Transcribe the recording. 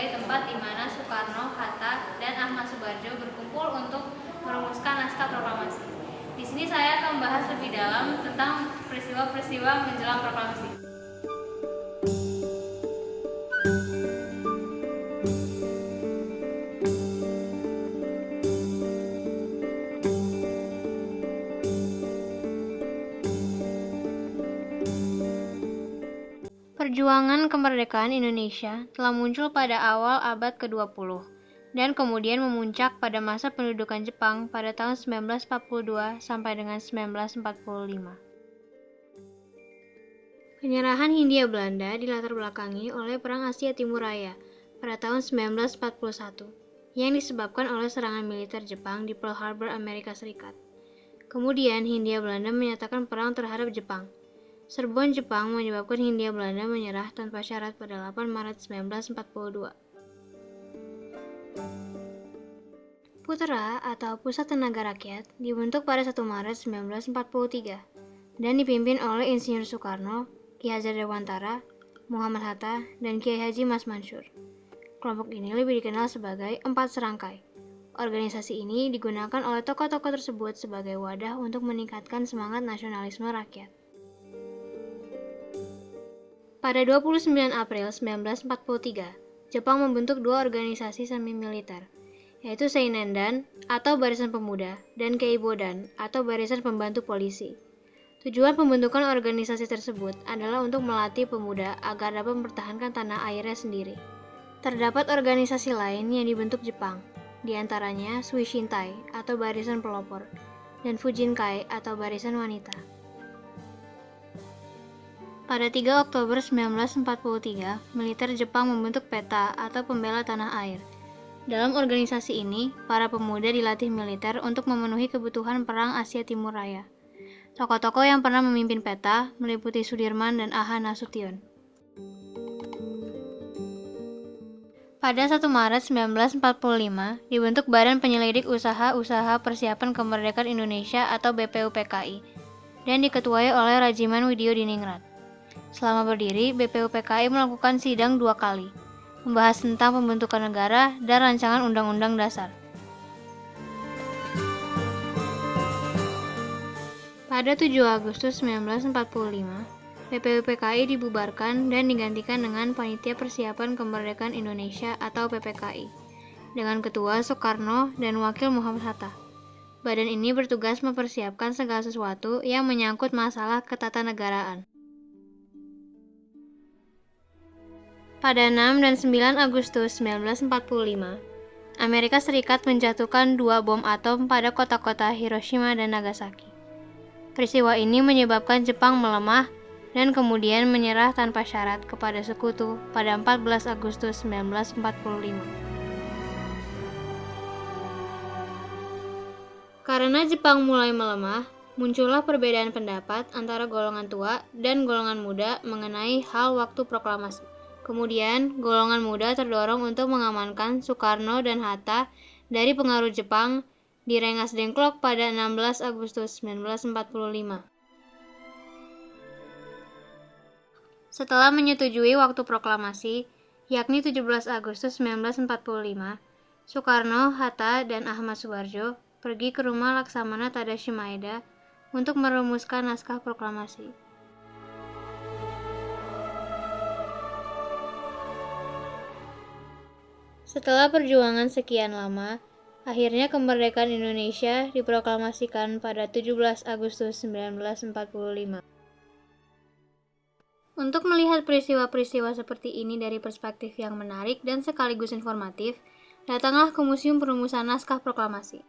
sebagai tempat di mana Soekarno, Hatta, dan Ahmad Subarjo berkumpul untuk merumuskan naskah proklamasi. Di sini saya akan membahas lebih dalam tentang peristiwa-peristiwa menjelang proklamasi. Perjuangan kemerdekaan Indonesia telah muncul pada awal abad ke-20 dan kemudian memuncak pada masa pendudukan Jepang pada tahun 1942 sampai dengan 1945. Penyerahan Hindia Belanda dilatar belakangi oleh Perang Asia Timur Raya pada tahun 1941 yang disebabkan oleh serangan militer Jepang di Pearl Harbor, Amerika Serikat. Kemudian Hindia Belanda menyatakan perang terhadap Jepang. Serbuan Jepang menyebabkan Hindia Belanda menyerah tanpa syarat pada 8 Maret 1942. Putra atau Pusat Tenaga Rakyat dibentuk pada 1 Maret 1943 dan dipimpin oleh Insinyur Soekarno, Ki Hajar Dewantara, Muhammad Hatta, dan Kiai Haji Mas Mansur. Kelompok ini lebih dikenal sebagai Empat Serangkai. Organisasi ini digunakan oleh tokoh-tokoh tersebut sebagai wadah untuk meningkatkan semangat nasionalisme rakyat. Pada 29 April 1943, Jepang membentuk dua organisasi semi-militer, yaitu Seinendan atau Barisan Pemuda dan Keibodan atau Barisan Pembantu Polisi. Tujuan pembentukan organisasi tersebut adalah untuk melatih pemuda agar dapat mempertahankan tanah airnya sendiri. Terdapat organisasi lain yang dibentuk Jepang, di antaranya Suishintai atau Barisan Pelopor dan Fujinkai atau Barisan Wanita. Pada 3 Oktober 1943, militer Jepang membentuk PETA atau Pembela Tanah Air. Dalam organisasi ini, para pemuda dilatih militer untuk memenuhi kebutuhan Perang Asia Timur Raya. Tokoh-tokoh yang pernah memimpin PETA meliputi Sudirman dan Aha Nasution. Pada 1 Maret 1945, dibentuk Badan Penyelidik Usaha-Usaha Persiapan Kemerdekaan Indonesia atau BPUPKI dan diketuai oleh Rajiman Widyodiningrat. Selama berdiri, BPUPKI melakukan sidang 2 kali, membahas tentang pembentukan negara dan rancangan Undang-Undang Dasar. Pada 7 Agustus 1945, BPUPKI dibubarkan dan digantikan dengan Panitia Persiapan Kemerdekaan Indonesia atau PPKI, dengan Ketua Soekarno dan Wakil Muhammad Hatta. Badan ini bertugas mempersiapkan segala sesuatu yang menyangkut masalah ketatanegaraan. Pada 6 dan 9 Agustus 1945, Amerika Serikat menjatuhkan 2 bom atom pada kota-kota Hiroshima dan Nagasaki. Peristiwa ini menyebabkan Jepang melemah dan kemudian menyerah tanpa syarat kepada sekutu pada 14 Agustus 1945. Karena Jepang mulai melemah, muncullah perbedaan pendapat antara golongan tua dan golongan muda mengenai hal waktu proklamasi. Kemudian, golongan muda terdorong untuk mengamankan Soekarno dan Hatta dari pengaruh Jepang di Rengas Dengklok pada 16 Agustus 1945. Setelah menyetujui waktu proklamasi, yakni 17 Agustus 1945, Soekarno, Hatta, dan Ahmad Subarjo pergi ke rumah Laksamana Tadashi Maeda untuk merumuskan naskah proklamasi. Setelah perjuangan sekian lama, akhirnya kemerdekaan Indonesia diproklamasikan pada 17 Agustus 1945. Untuk melihat peristiwa-peristiwa seperti ini dari perspektif yang menarik dan sekaligus informatif, datanglah ke Museum Perumusan Naskah Proklamasi.